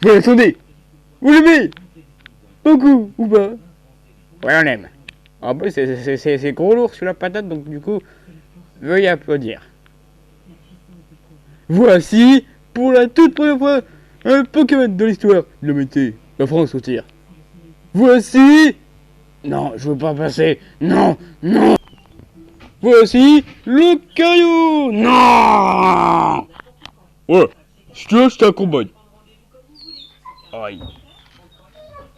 Bon, attendez. Vous l'aimez? Beaucoup ou pas? Ouais, on aime. En plus, c'est gros lourd sur la patate, donc du coup, veuillez applaudir. Voici, pour la toute première fois, un Pokémon de l'histoire de l'humanité. La France au tir. Voici... Non, je veux pas passer. Non, non. Voici lucario. Non. Ouais, si tu veux, je t'accompagne. Aïe.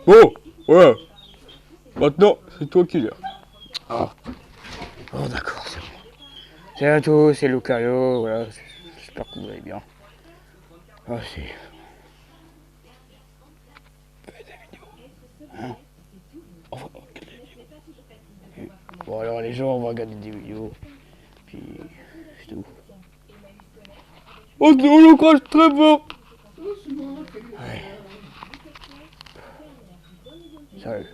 Bon, ouais. Maintenant, c'est toi qui gères. Ah. Oh, d'accord, c'est bon. C'est à tout, c'est lucario, voilà. J'espère que vous allez bien. Ah, c'est... Faites des vidéos. Hein? On va regarder des vidéos. Bon, alors les gens, on va regarder des vidéos. Puis, c'est tout. Oh, on le crache très fort. Ouais. Sérieux.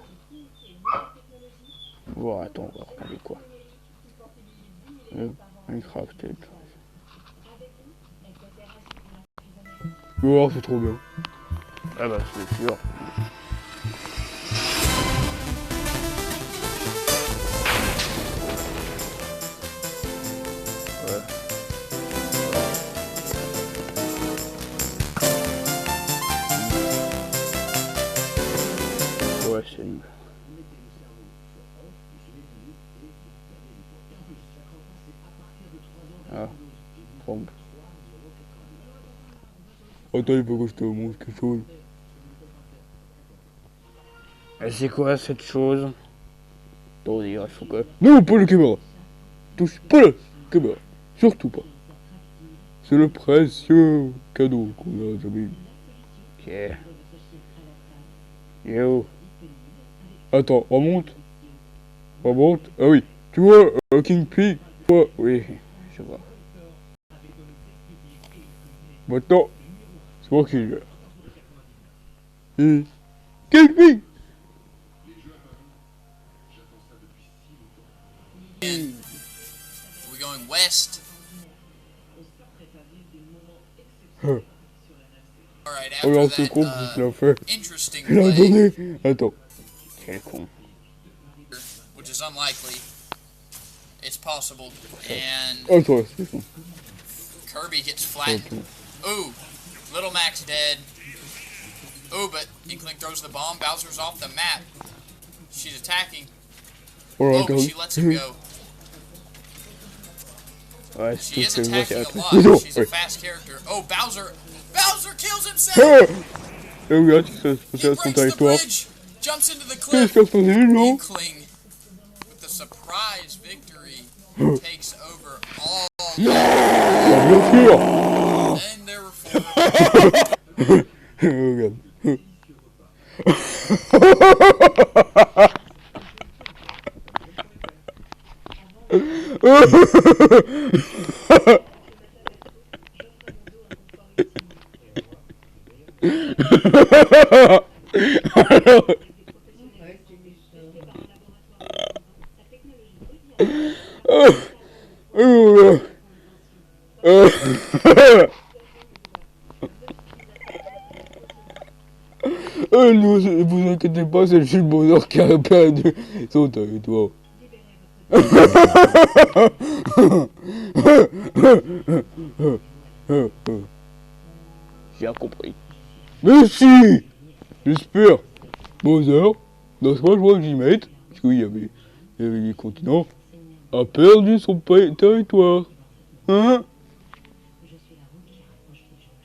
Bon, attends, on va regarder quoi. Minecraft, peut-être. Oh, c'est trop bien. Ah bah, c'est sûr. Ouais. Ouais, c'est nul. Ah, prompt. Attends, il faut que je te montre quelque chose. Et c'est quoi cette chose? Attends, il faut que... Non, pas le caméra. Touche pas la caméra. Surtout pas. C'est le précieux cadeau qu'on a jamais eu. Ok. Yo. Attends, remonte. Remonte. Ah oui. Tu vois, King Pig. Ouais, oui, je vois. Maintenant, c'est moi qui gère. King Pig. We're going west. Alright, Oh là, after c'est con that, qu'il a fait. interesting Il a play, donné. Attends. Quel con. which is unlikely, it's possible, and Attends, c'est con. Kirby gets flattened. Ooh, Little Mac's dead. Ooh, but Inkling throws the bomb, Bowser's off the map. She's attacking. Oh, but she lets him go. Ouais, She is c'est attacking a truc. lot. She's a fast character. Oh, Bowser kills himself! Et regarde, c'est He son breaks the territoire. bridge, jumps into the Qu'est-ce cliff. qui a passé, non? Inkling, with the surprise victory, takes over all. Bien sûr. And there were four. Regarde. Ne vous inquiétez pas, c'est le Jules Bonheur qui a perdu son territoire. J'ai compris. Mais si! J'espère. Bowser, dans ce que je vois que j'y mette, parce qu'il y avait des continents, a perdu son territoire. Hein?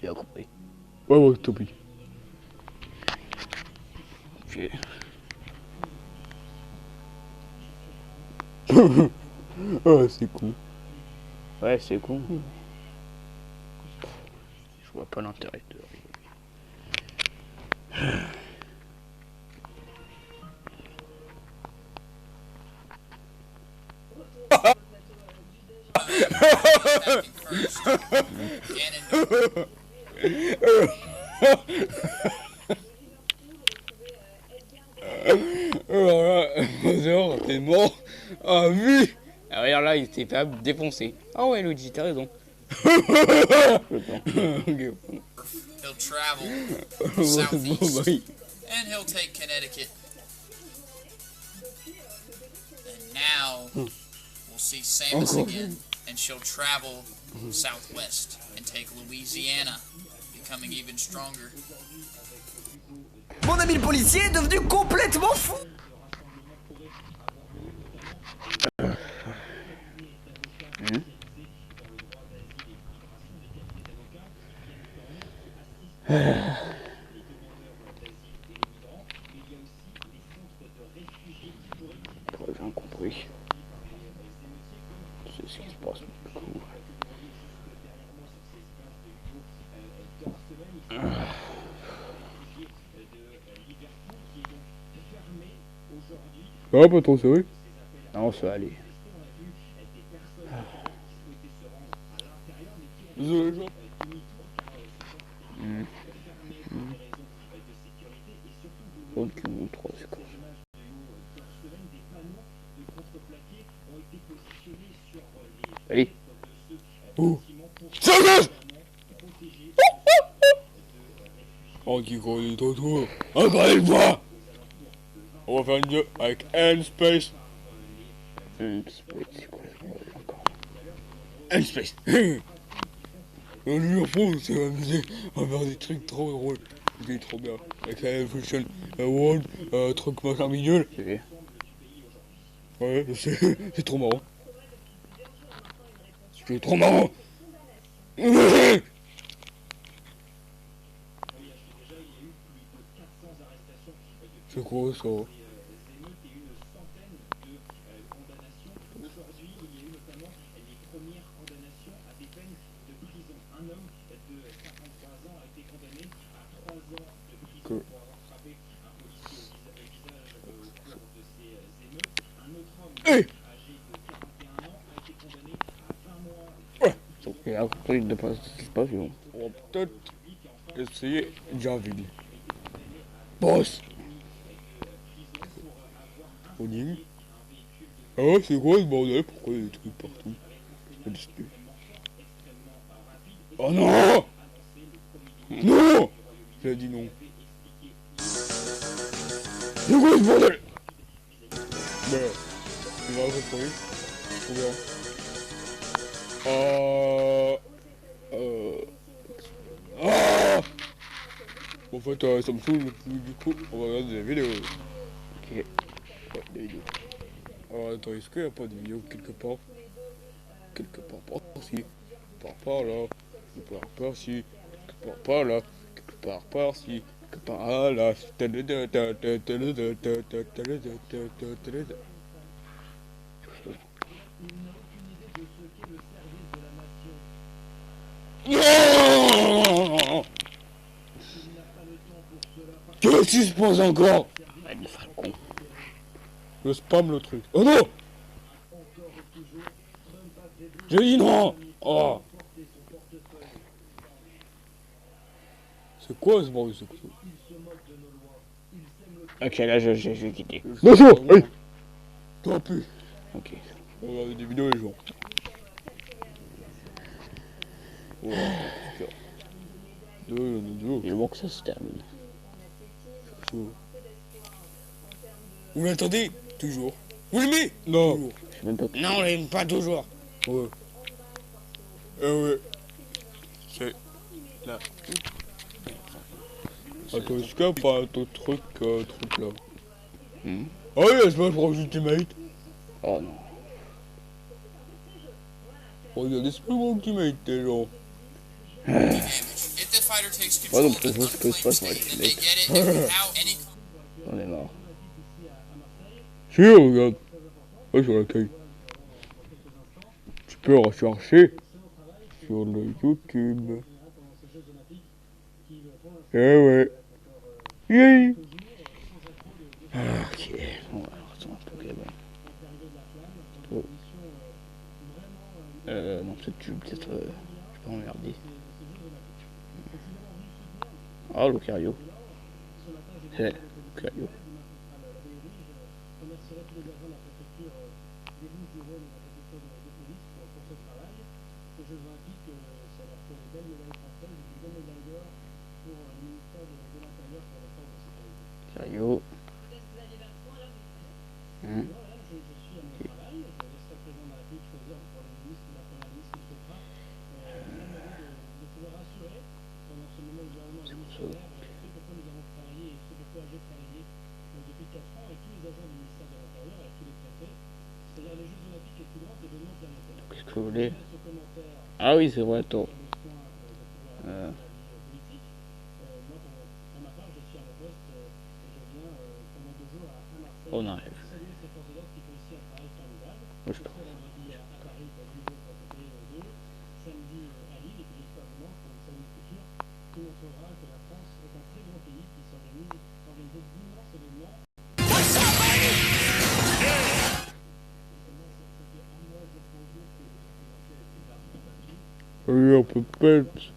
J'ai compris. Ouais, tant pis. Ok. Ah, c'est cool. Ouais, c'est cool. Je vois pas l'intérêt de alors là, Bowser est mort à vie. Alors là, il s'est fait défoncer. Ah ouais, Luigi, t'as raison. He'll travel southeast, and he'll take Connecticut. And now we'll see Samus again, and she'll travel southwest and take Louisiana, becoming even stronger. Mon ami le policier est devenu complètement fou. J'ai rien compris. C'est ce qui se passe. Ça va pas trop serré? Non, ça va aller. Désolé, genre. C'est quoi? Allez. Oh. Ça gauche. Oh, qui connaît trop trop. Regardez le bois. On va faire une jeu avec N-Space. N-Space, c'est quoi encore? N-Space. Le jeu fond, c'est amusé. On va faire des trucs trop drôles. C'est trop bien. Avec la Evolution World, truc machin bidule. Ouais, je sais, c'est trop marrant. C'est trop marrant. C'est quoi ça? Hey! Et après, de pas ce qui se passe, on va peut-être essayer Jarville. Boss! Odin. Ah ouais, c'est quoi ce bordel? Pourquoi il y a des trucs partout? Oh non! Non! J'ai dit non. C'est quoi ce bordel? Ben, il va retrouver. Trop bien. Ah! En fait, ça me saoule, du coup, on va regarder des vidéos. Ok. Ouais, des vidéos. Alors, attends, est-ce qu'il n'y a pas de vidéo quelque part? Quelque part par-ci, par là, quelque part par-ci, quelque part par là, quelque part par-ci, quelque part là. Qu'est-ce qui se passe encore? Il sera con. Je spam le truc. Oh non! J'ai dit non! Oh! C'est quoi ce bordel? Ok, là je vais quitter. Bonjour! Oui! Toi plus! Ok. On va regarder des vidéos les gens. Oh, il est bon que ça se termine. Vous m'entendez? Toujours. Vous l'aimez? Non. Toujours. Non, on l'aime pas toujours. Ouais. Ouais. C'est là. Attends, est-ce qu'il n'y a pas un autre truc là? Ah oui, je vais prendre Ultimate. Oh non. Regardez, c'est pas mon Ultimate déjà. If this fighter takes control of the unclaimed state, then they get it without any... On est mort. Si, regarde. Ouais, sur l'accueil. Tu peux rechercher sur le YouTube. Eh ouais. Yeah. Ok. On va retourner un Pokémon. Oh. Non, peut-être, je vais pas emmerder. Ah, lucario. Lucario. Sérieux. Qu'est-ce que vous voulez? Ah oui, c'est vrai, attends. On arrive. Je trouve. Oui, un peu de peps.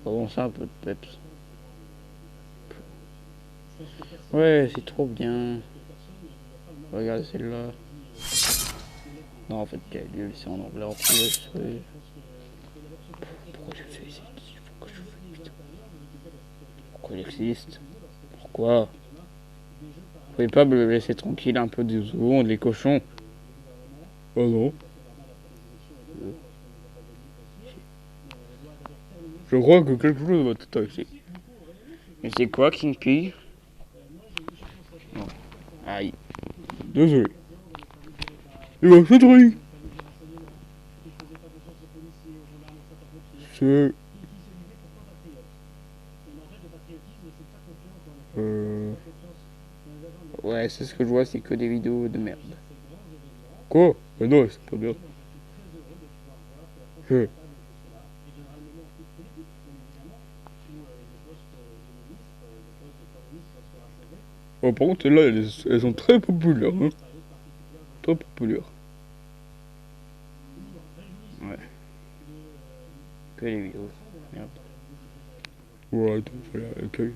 Pardon, ça, un peu de peps. Ouais, c'est trop bien. Regarde celle-là. Non, en fait, c'est en anglais en plus. Oui. Pourquoi je fais ici? Pourquoi je fais une vidéo? Pourquoi il existe? Pourquoi? Vous pouvez pas me laisser tranquille un peu 10 secondes, les cochons? Oh non. Je crois que quelque chose va tout ici. Mais c'est quoi, King P? Non. Aïe. Désolé. Il va se truc. C'est... Ouais, c'est ce que je vois, c'est que des vidéos de merde. Quoi? Mais non, c'est pas bien. Oh, par contre, là, elles sont très populaires. Hein. Très populaires. Ouais. Que les vidéos. Merde. Ouais, attends, fallait accueillir.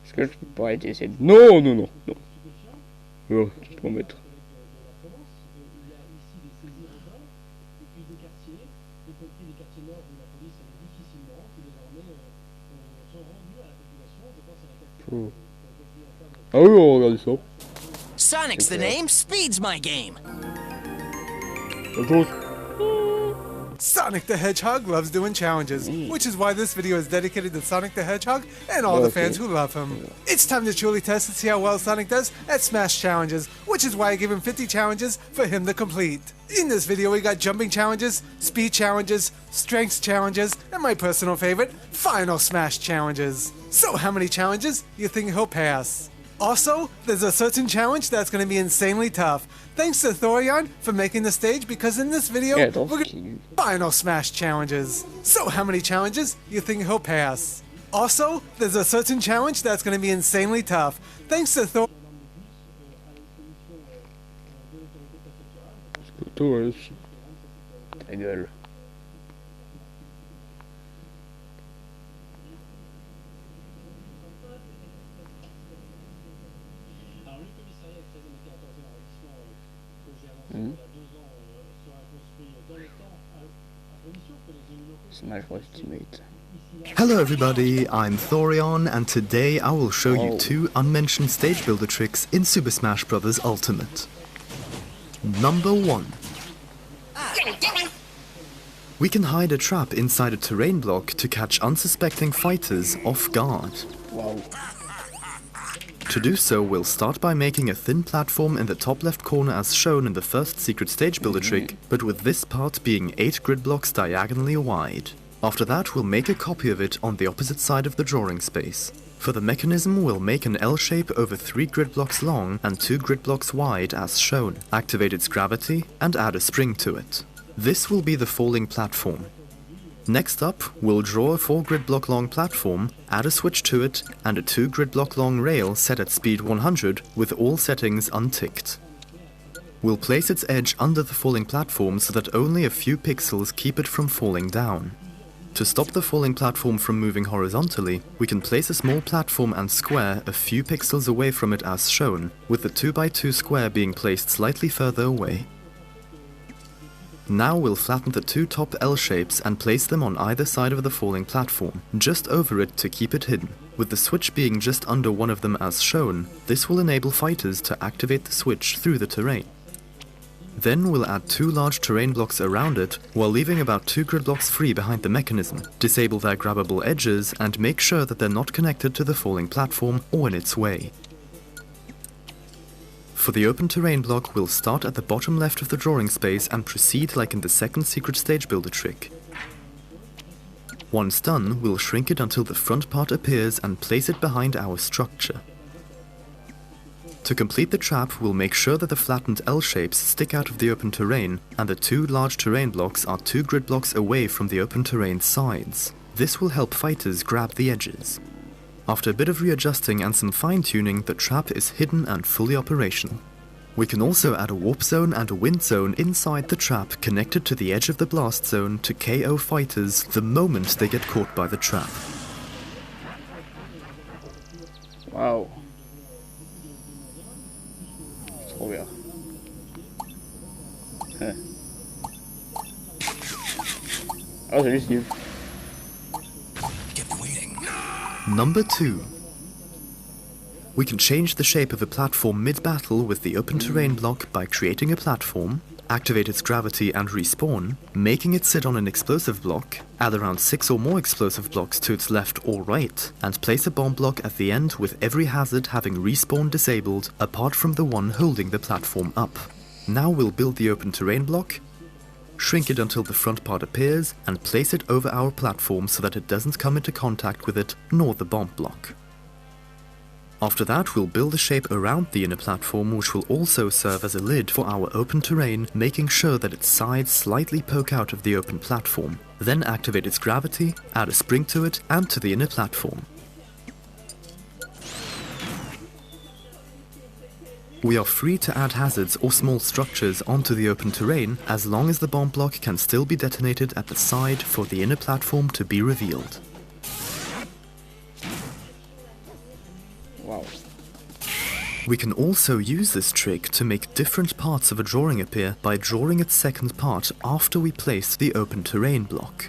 Est-ce que je peux pas arrêter cette... Non, non, non, non. Oh, je peux en mettre. Oh. Ah oui, on regarde ça. Sonic's the name, speed's my game. Sonic the Hedgehog loves doing challenges, which is why this video is dedicated to Sonic the Hedgehog and all the fans who love him. It's time to truly test and see how well Sonic does at Smash Challenges, which is why I give him 50 challenges for him to complete. In this video we got jumping challenges, speed challenges, strength challenges, and my personal favorite, final Smash challenges. So how many challenges you think he'll pass? Also, there's a certain challenge that's going to be insanely tough. Thanks to Thorion for making the stage, because in this video, we're going to final Smash challenges. So how many challenges you think he'll pass? Also, there's a certain challenge that's going to be insanely tough. Thanks to Thorion. Ta gueule. Smash Ultimate. Hello everybody, I'm Thorion, and today I will show you two unmentioned stage builder tricks in Super Smash Bros. Ultimate. Number 1. We can hide a trap inside a terrain block to catch unsuspecting fighters off guard. Wow. To do so, we'll start by making a thin platform in the top left corner as shown in the first secret stage builder trick, but with this part being 8 grid blocks diagonally wide. After that, we'll make a copy of it on the opposite side of the drawing space. For the mechanism, we'll make an L shape over 3 grid blocks long and 2 grid blocks wide as shown, activate its gravity, and add a spring to it. This will be the falling platform. Next up, we'll draw a 4 grid block long platform, add a switch to it, and a 2 grid block long rail set at speed 100 with all settings unticked. We'll place its edge under the falling platform so that only a few pixels keep it from falling down. To stop the falling platform from moving horizontally, we can place a small platform and square a few pixels away from it as shown, with the 2x2 square being placed slightly further away. Now we'll flatten the two top L shapes and place them on either side of the falling platform, just over it to keep it hidden. With the switch being just under one of them as shown, this will enable fighters to activate the switch through the terrain. Then we'll add two large terrain blocks around it, while leaving about 2 grid blocks free behind the mechanism, disable their grabbable edges and make sure that they're not connected to the falling platform or in its way. For the open terrain block, we'll start at the bottom left of the drawing space and proceed like in the second secret stage builder trick. Once done, we'll shrink it until the front part appears and place it behind our structure. To complete the trap, we'll make sure that the flattened L shapes stick out of the open terrain and the two large terrain blocks are 2 grid blocks away from the open terrain sides. This will help fighters grab the edges. After a bit of readjusting and some fine-tuning, the trap is hidden and fully operational. We can also add a warp zone and a wind zone inside the trap connected to the edge of the blast zone to KO fighters the moment they get caught by the trap. Waouh. Trop bien. Oh, salut Steve. Number 2. We can change the shape of a platform mid-battle with the open terrain block by creating a platform, activate its gravity and respawn, making it sit on an explosive block, add around 6 or more explosive blocks to its left or right, and place a bomb block at the end with every hazard having respawn disabled apart from the one holding the platform up. Now we'll build the open terrain block, shrink it until the front part appears, and place it over our platform so that it doesn't come into contact with it, nor the bomb block. After that, we'll build a shape around the inner platform which will also serve as a lid for our open terrain, making sure that its sides slightly poke out of the open platform. Then activate its gravity, add a spring to it and to the inner platform. We are free to add hazards or small structures onto the open terrain as long as the bomb block can still be detonated at the side for the inner platform to be revealed. Wow. We can also use this trick to make different parts of a drawing appear by drawing its second part after we place the open terrain block.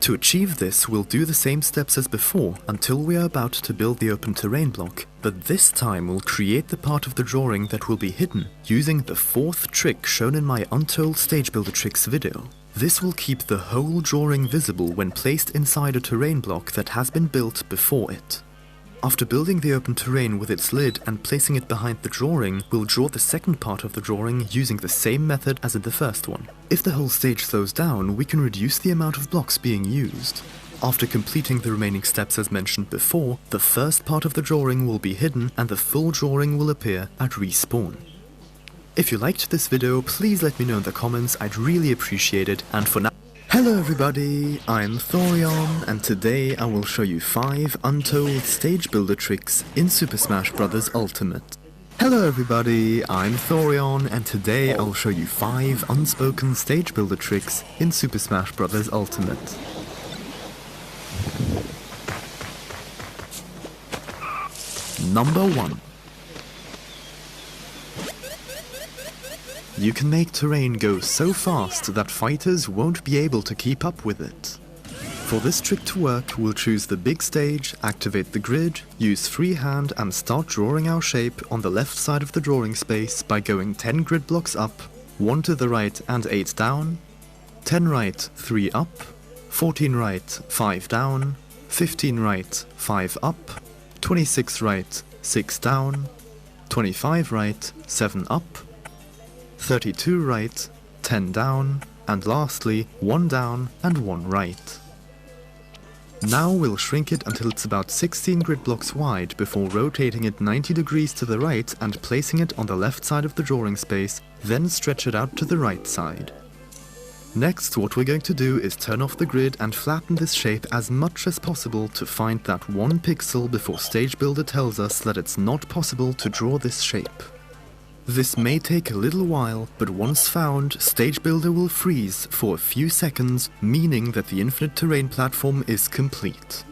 To achieve this, we'll do the same steps as before until we are about to build the open terrain block, but this time we'll create the part of the drawing that will be hidden using the 4th trick shown in my Untold Stage Builder Tricks video. This will keep the whole drawing visible when placed inside a terrain block that has been built before it. After building the open terrain with its lid and placing it behind the drawing, we'll draw the second part of the drawing using the same method as in the first one. If the whole stage slows down, we can reduce the amount of blocks being used. After completing the remaining steps as mentioned before, the first part of the drawing will be hidden and the full drawing will appear at respawn. If you liked this video, please let me know in the comments, I'd really appreciate it, and for now... Hello everybody, I'm Thorion, and today I will show you 5 untold stage builder tricks in Super Smash Bros. Ultimate. Hello everybody, I'm Thorion, and today I'll show you 5 unspoken stage builder tricks in Super Smash Bros. Ultimate. Number 1. You can make terrain go so fast that fighters won't be able to keep up with it. For this trick to work, we'll choose the big stage, activate the grid, use freehand and start drawing our shape on the left side of the drawing space by going 10 grid blocks up, 1 to the right and 8 down, 10 right, 3 up, 14 right, 5 down, 15 right, 5 up, 26 right, 6 down, 25 right, 7 up, 32 right, 10 down, and lastly 1 down and 1 right. Now we'll shrink it until it's about 16 grid blocks wide before rotating it 90 degrees to the right and placing it on the left side of the drawing space, then stretch it out to the right side. Next, what we're going to do is turn off the grid and flatten this shape as much as possible to find that 1 pixel before Stage Builder tells us that it's not possible to draw this shape. This may take a little while, but once found, Stage Builder will freeze for a few seconds, meaning that the infinite terrain platform is complete.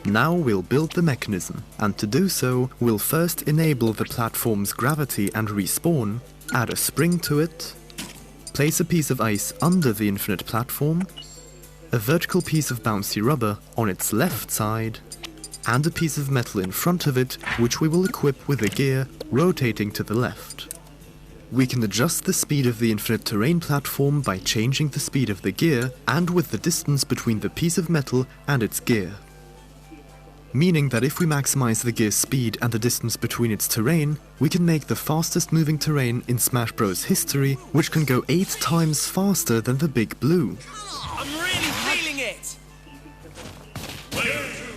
Now we'll build the mechanism, and to do so, we'll first enable the platform's gravity and respawn, add a spring to it, place a piece of ice under the infinite platform, a vertical piece of bouncy rubber on its left side, and a piece of metal in front of it, which we will equip with a gear rotating to the left. We can adjust the speed of the infinite terrain platform by changing the speed of the gear and with the distance between the piece of metal and its gear. Meaning that if we maximize the gear's speed and the distance between its terrain, we can make the fastest moving terrain in Smash Bros. History, which can go 8 times faster than the Big Blue. I'm really feeling it!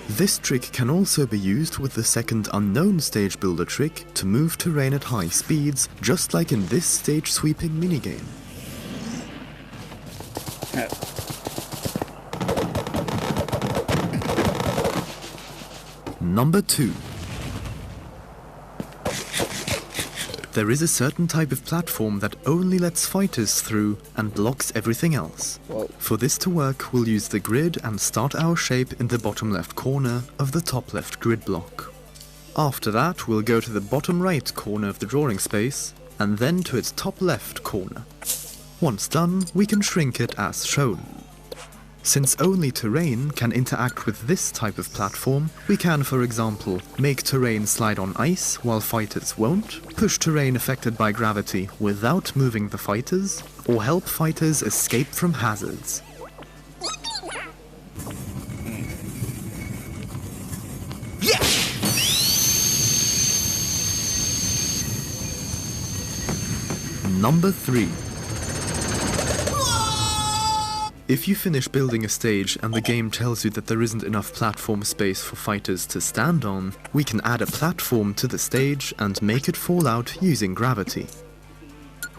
This trick can also be used with the second unknown stage builder trick to move terrain at high speeds, just like in this stage sweeping minigame. Number 2. There is a certain type of platform that only lets fighters through and blocks everything else. Whoa. For this to work, we'll use the grid and start our shape in the bottom left corner of the top left grid block. After that, we'll go to the bottom right corner of the drawing space, and then to its top left corner. Once done, we can shrink it as shown. Since only terrain can interact with this type of platform, we can, for example, make terrain slide on ice while fighters won't, push terrain affected by gravity without moving the fighters, or help fighters escape from hazards. Yeah! Number 3. If you finish building a stage and the game tells you that there isn't enough platform space for fighters to stand on, we can add a platform to the stage and make it fall out using gravity.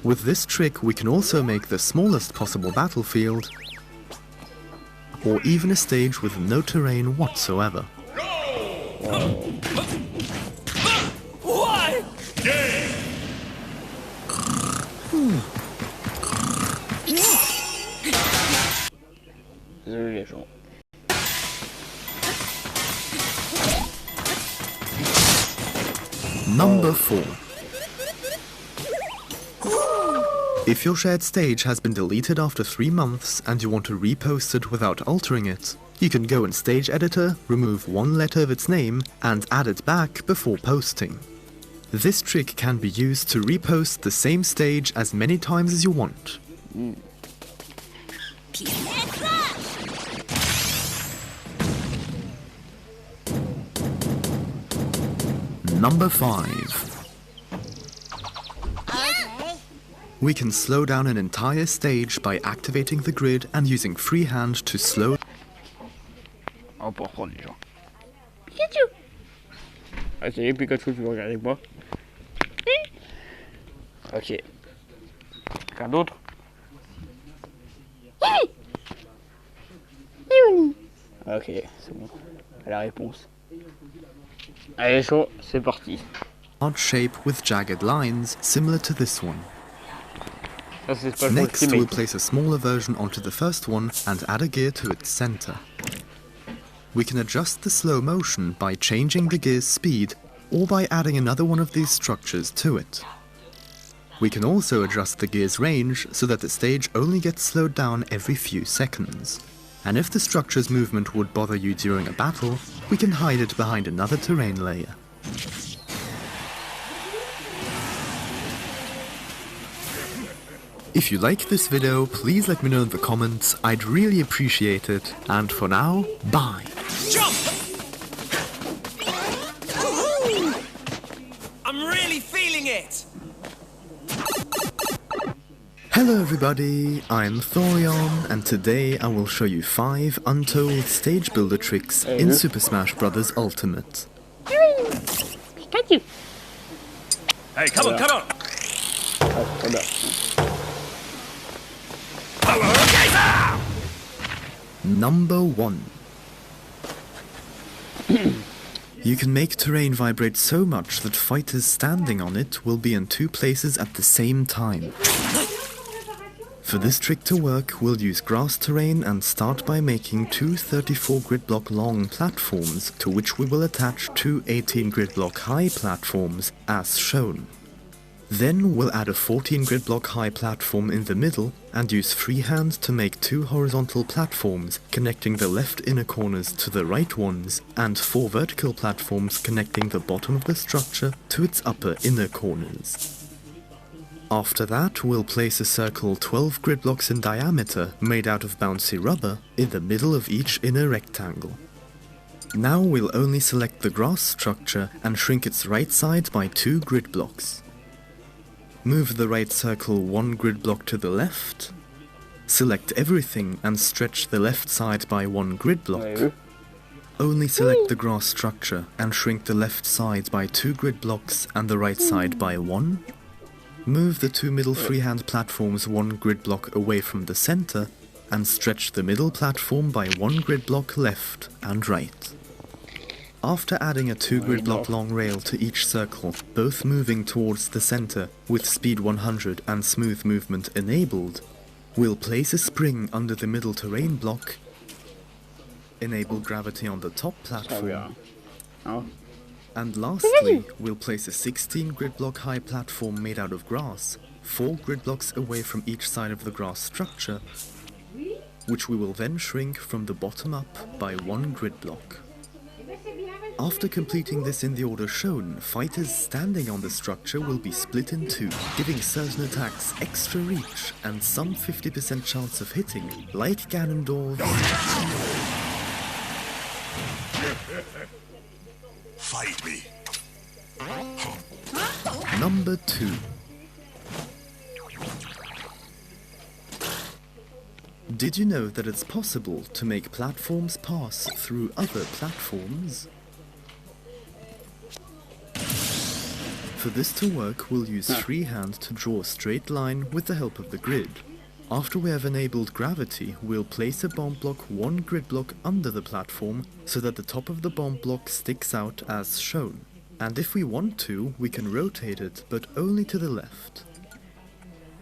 With this trick we can also make the smallest possible battlefield, or even a stage with no terrain whatsoever. Why? Désolé les gens. Number 4. If your shared stage has been deleted after 3 months and you want to repost it without altering it, you can go in Stage Editor, remove one letter of its name, and add it back before posting. This trick can be used to repost the same stage as many times as you want. Number 5. We can slow down an entire stage by activating the grid and using freehand to slow. On peut reprendre les gens. Pikachu. Ah ça y est, Pikachu, tu veux regarder avec moi? Ok. Quelqu'un d'autre? Ok, c'est bon. La réponse. Allez chaud, c'est parti. Odd shape with jagged lines similar to this one. Ça, c'est pas Next, le we'll place a smaller version onto the first one and add a gear to its center. We can adjust the slow motion by changing the gear's speed or by adding another one of these structures to it. We can also adjust the gear's range so that the stage only gets slowed down every few seconds. And if the structure's movement would bother you during a battle, we can hide it behind another terrain layer. If you like this video, please let me know in the comments, I'd really appreciate it, and for now, bye! Jump! I'm really feeling it! Hello everybody, I'm Thorion, and today I will show you 5 untold stage builder tricks in Super Smash Bros. Ultimate. Pikachu. Hey, come on, come on! Ah, voilà. Number 1. You can make terrain vibrate so much that fighters standing on it will be in 2 places at the same time. For this trick to work, we'll use grass terrain and start by making 2 34 grid block long platforms, to which we will attach 2 18 grid block high platforms, as shown. Then we'll add a 14 grid block high platform in the middle and use freehand to make 2 horizontal platforms connecting the left inner corners to the right ones and 4 vertical platforms connecting the bottom of the structure to its upper inner corners. After that, we'll place a circle 12 grid blocks in diameter made out of bouncy rubber in the middle of each inner rectangle. Now we'll only select the grass structure and shrink its right side by 2 grid blocks. Move the right circle 1 grid block to the left. Select everything and stretch the left side by 1 grid block. Only select the grass structure and shrink the left side by 2 grid blocks and the right side by 1. Move the 2 middle freehand platforms 1 grid block away from the center and stretch the middle platform by 1 grid block left and right. After adding a 2 grid block long rail to each circle, both moving towards the center with speed 100 and smooth movement enabled, we'll place a spring under the middle terrain block, enable gravity on the top platform, and lastly, we'll place a 16 grid block high platform made out of grass, 4 grid blocks away from each side of the grass structure, which we will then shrink from the bottom up by 1 grid block. After completing this in the order shown, fighters standing on the structure will be split in 2, giving certain attacks extra reach and some 50% chance of hitting, like Ganondorf. Fight me. Number 2. Did you know that it's possible to make platforms pass through other platforms? For this to work, we'll use freehand to draw a straight line with the help of the grid. After we have enabled gravity, we'll place a bomb block 1 grid block under the platform so that the top of the bomb block sticks out as shown. And if we want to, we can rotate it, but only to the left.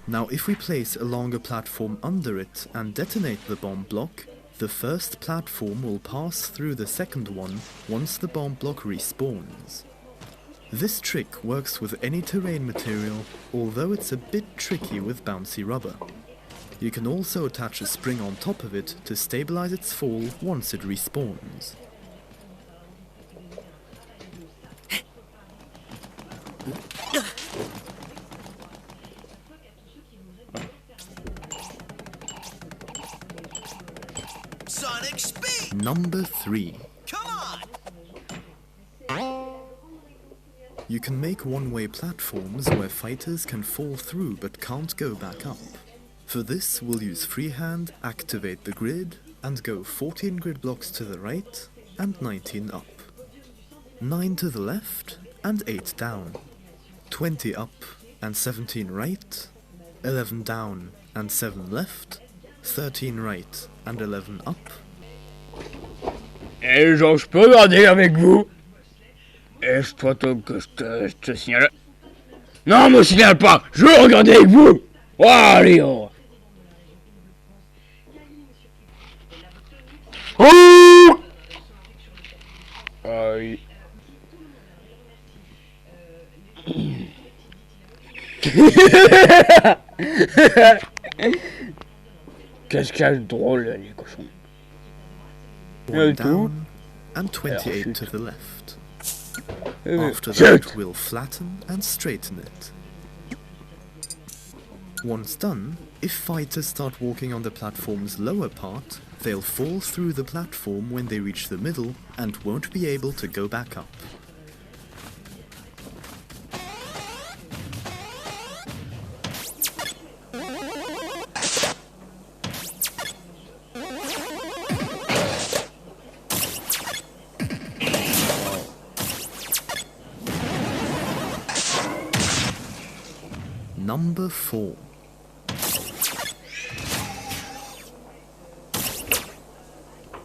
Now if we place a longer platform under it and detonate the bomb block, the first platform will pass through the second one once the bomb block respawns. This trick works with any terrain material, although it's a bit tricky with bouncy rubber. You can also attach a spring on top of it to stabilize its fall once it respawns. Sonic speed! Number 3. Come on! You can make one-way platforms where fighters can fall through but can't go back up. For this, we'll use freehand, activate the grid, and go 14 grid blocks to the right and 19 up. 9 to the left and 8 down. 20 up and 17 right. 11 down and 7 left. 13 right and 11 up. Et genre, je peux regarder avec vous? Est-ce toi que je te signale? Non, me signale pas! Je veux regarder avec vous! Oh, allez, oh! Oh! Ah oui. Qu'est-ce qu'il y a de drôle, les cochons? 1 down and 28 to the left. After Shoot! that, we'll flatten and straighten it. Once done, if fighters start walking on the platform's lower part, they'll fall through the platform when they reach the middle and won't be able to go back up. Number 4.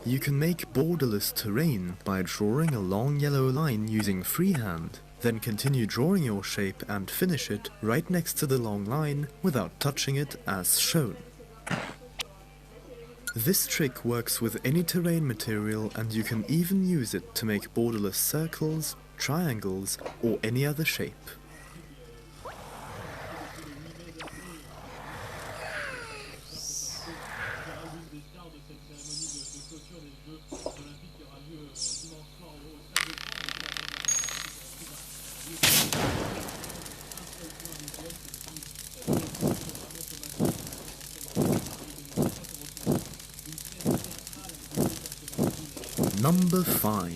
You can make borderless terrain by drawing a long yellow line using freehand, then continue drawing your shape and finish it right next to the long line without touching it as shown. This trick works with any terrain material, and you can even use it to make borderless circles, triangles, or any other shape. Number 5.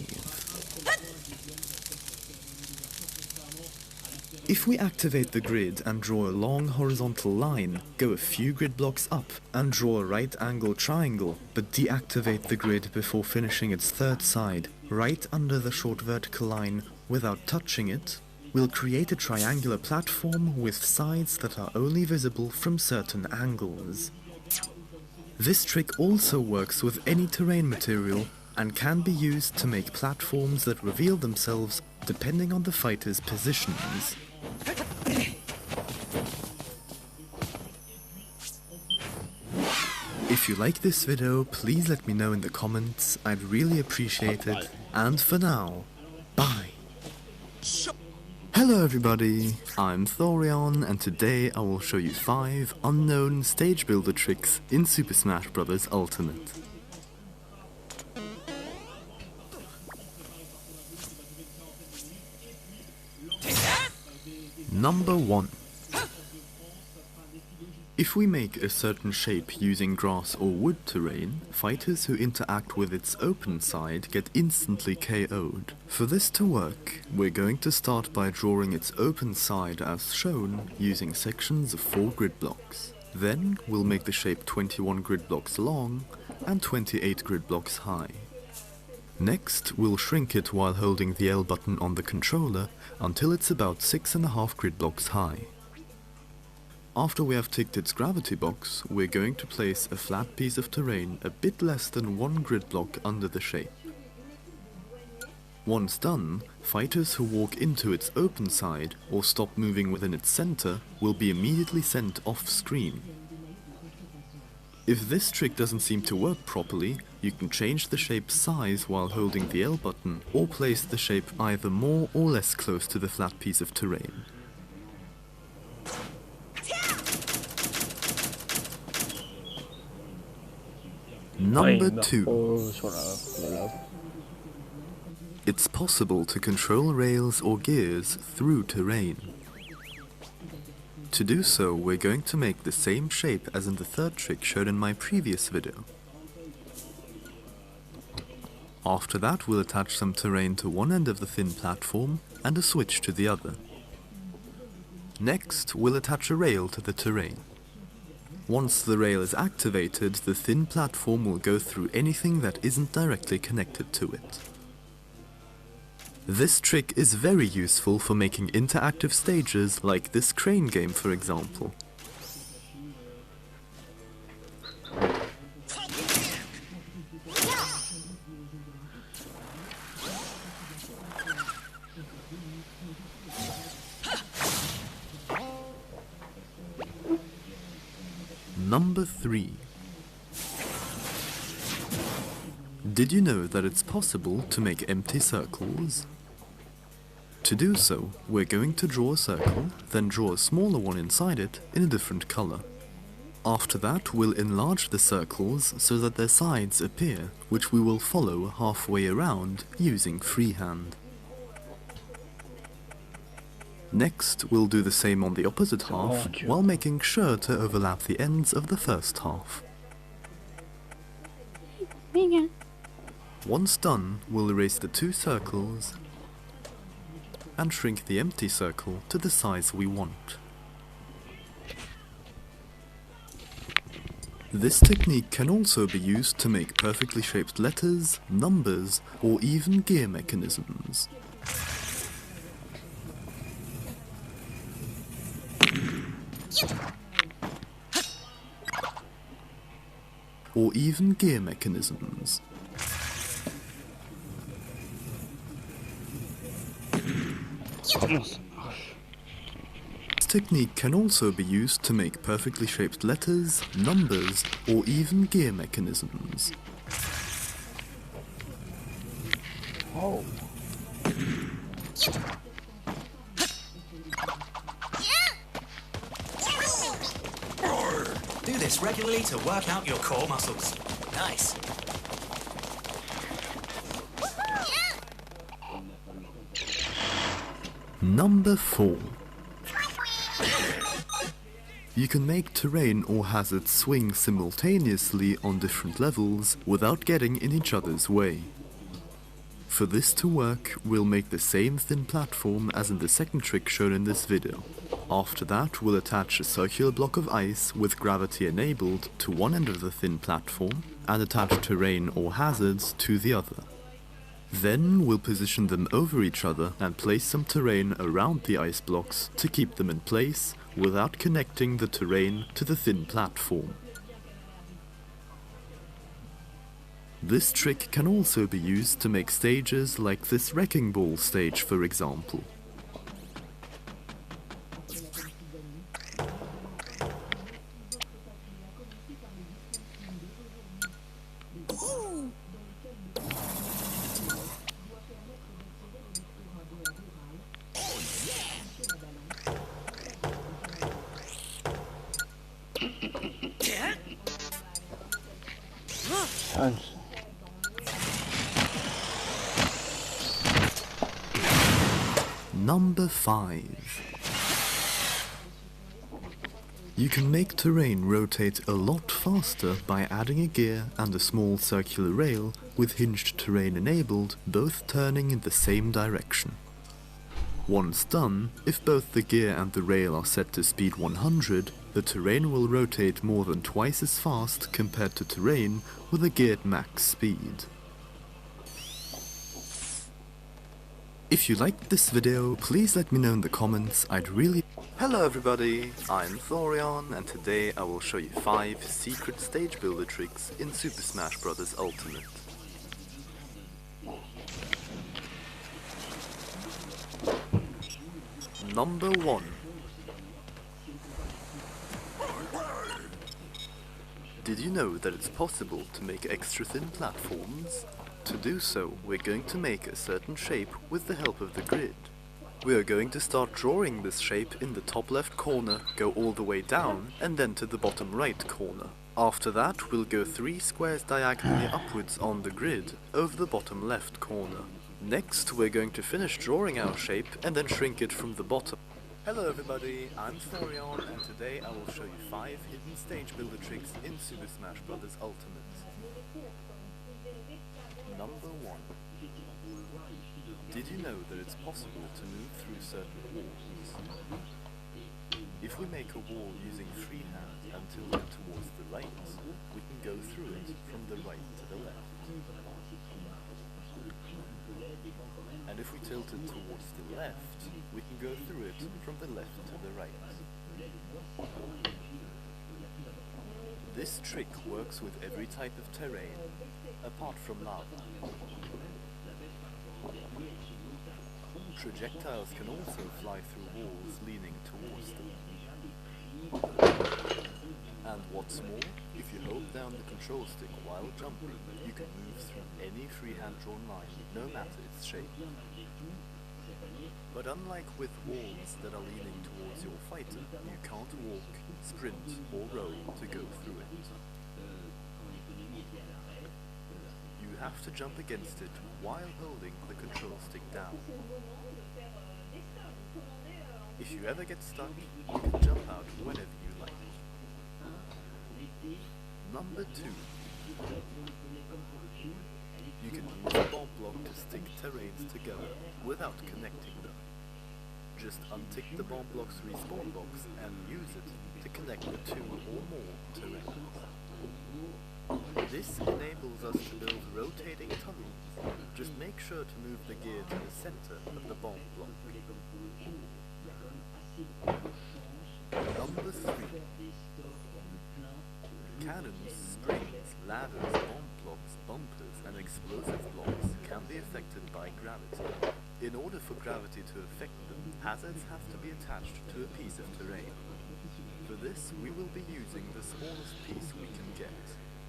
If we activate the grid and draw a long horizontal line, go a few grid blocks up and draw a right angle triangle, but deactivate the grid before finishing its third side, right under the short vertical line without touching it, we'll create a triangular platform with sides that are only visible from certain angles. This trick also works with any terrain material and can be used to make platforms that reveal themselves depending on the fighter's positions. If you like this video, please let me know in the comments, I'd really appreciate it. And for now, bye! Hello everybody, I'm Thorion, and today I will show you 5 unknown stage builder tricks in Super Smash Bros. Ultimate. Number 1. If we make a certain shape using grass or wood terrain, fighters who interact with its open side get instantly KO'd. For this to work, we're going to start by drawing its open side as shown using sections of 4 grid blocks. Then we'll make the shape 21 grid blocks long and 28 grid blocks high. Next, we'll shrink it while holding the L button on the controller until it's about 6.5 grid blocks high. After we have ticked its gravity box, we're going to place a flat piece of terrain a bit less than 1 grid block under the shape. Once done, fighters who walk into its open side or stop moving within its center will be immediately sent off screen. If this trick doesn't seem to work properly, you can change the shape's size while holding the L button, or place the shape either more or less close to the flat piece of terrain. Number 2. It's possible to control rails or gears through terrain. To do so, we're going to make the same shape as in the third trick shown in my previous video. After that, we'll attach some terrain to one end of the thin platform and a switch to the other. Next, we'll attach a rail to the terrain. Once the rail is activated, the thin platform will go through anything that isn't directly connected to it. This trick is very useful for making interactive stages like this crane game, for example. Number 3. Did you know that it's possible to make empty circles? To do so, we're going to draw a circle, then draw a smaller one inside it in a different color. After that, we'll enlarge the circles so that their sides appear, which we will follow halfway around using freehand. Next, we'll do the same on the opposite half, while making sure to overlap the ends of the first half. Once done, we'll erase the 2 circles and shrink the empty circle to the size we want. This technique can also be used to make perfectly shaped letters, numbers, or even gear mechanisms. Mince. This technique can also be used to make perfectly shaped letters, numbers, or even gear mechanisms. Oh. Do this regularly to work out your core muscles. Nice. Number 4. You can make terrain or hazards swing simultaneously on different levels without getting in each other's way. For this to work, we'll make the same thin platform as in the second trick shown in this video. After that, we'll attach a circular block of ice with gravity enabled to one end of the thin platform and attach terrain or hazards to the other. Then we'll position them over each other and place some terrain around the ice blocks to keep them in place without connecting the terrain to the thin platform. This trick can also be used to make stages like this wrecking ball stage, for example. Sounds. Number 5. You can make terrain rotate a lot faster by adding a gear and a small circular rail with hinged terrain enabled, both turning in the same direction. Once done, if both the gear and the rail are set to speed 100, the terrain will rotate more than twice as fast compared to terrain with a geared max speed. If you liked this video, please let me know in the comments, I'd really... Hello everybody, I'm Thorion, and today I will show you 5 secret stage builder tricks in Super Smash Bros. Ultimate. Number 1. Did you know that it's possible to make extra thin platforms? To do so, we're going to make a certain shape with the help of the grid. We are going to start drawing this shape in the top left corner, go all the way down, and then to the bottom right corner. After that, we'll go 3 squares diagonally upwards on the grid, over the bottom left corner. Next, we're going to finish drawing our shape and then shrink it from the bottom. Hello everybody, I'm Thorion, and today I will show you 5 hidden stage builder tricks in Super Smash Bros. Ultimate. Number 1. Did you know that it's possible to move through certain walls? If we make a wall using freehand and tilt it towards the right, we can go through it from the right to the left. And if we tilt it towards the left, we can go through it from the left to the right. This trick works with every type of terrain, apart from lava. Projectiles can also fly through walls leaning towards them. And what's more, if you hold down the control stick while jumping, you can move through any freehand drawn line, no matter its shape. But unlike with walls that are leaning towards your fighter, you can't walk, sprint, or roll to go through it. You have to jump against it while holding the control stick down. If you ever get stuck, you can jump out whenever you like. Number 2. You can use a bomb block to stick terrains together without connecting them. Just untick the bomb block's respawn box and use it to connect the 2 or more terrains. This enables us to build rotating tunnels. Just make sure to move the gear to the center of the bomb block. Number 3. Cannons, strings, ladders, bomb blocks, bumpers, and explosive blocks can be affected by gravity. In order for gravity to affect them, hazards have to be attached to a piece of terrain. For this, we will be using the smallest piece we can get,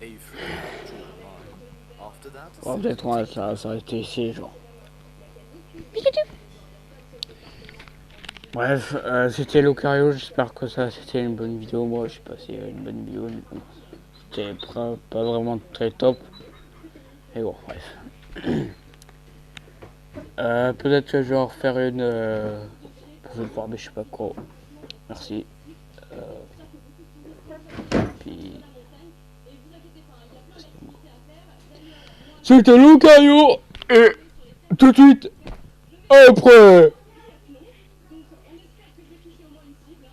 a free-drawn line. After that, Bon, peut-être ça va s'arrêter ici, genre. Bref, c'était lucario, j'espère que ça c'était une bonne vidéo. Moi, je sais pas si c'était une bonne vidéo, mais bon, c'était pas vraiment très top. Mais bon, bref. Peut-être que je vais en refaire une prochaine fois, mais je sais pas quoi. Merci. Puis... C'était lucario et tout de suite après.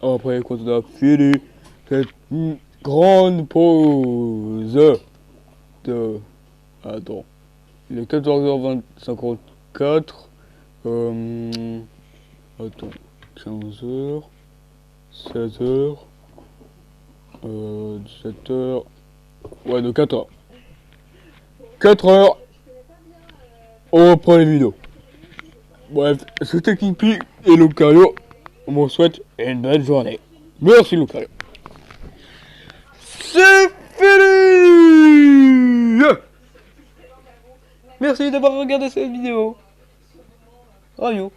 Après, quand on a fini cette grande pause de... Attends. Il est 14h54. Attends. 15h. 16h. 17h. Ouais, de 4h. 4h. On reprend les vidéos. Bref, c'était Kipi et lucario. On vous souhaite une bonne journée. Merci lucario. C'est fini. Merci d'avoir regardé cette vidéo. Radio.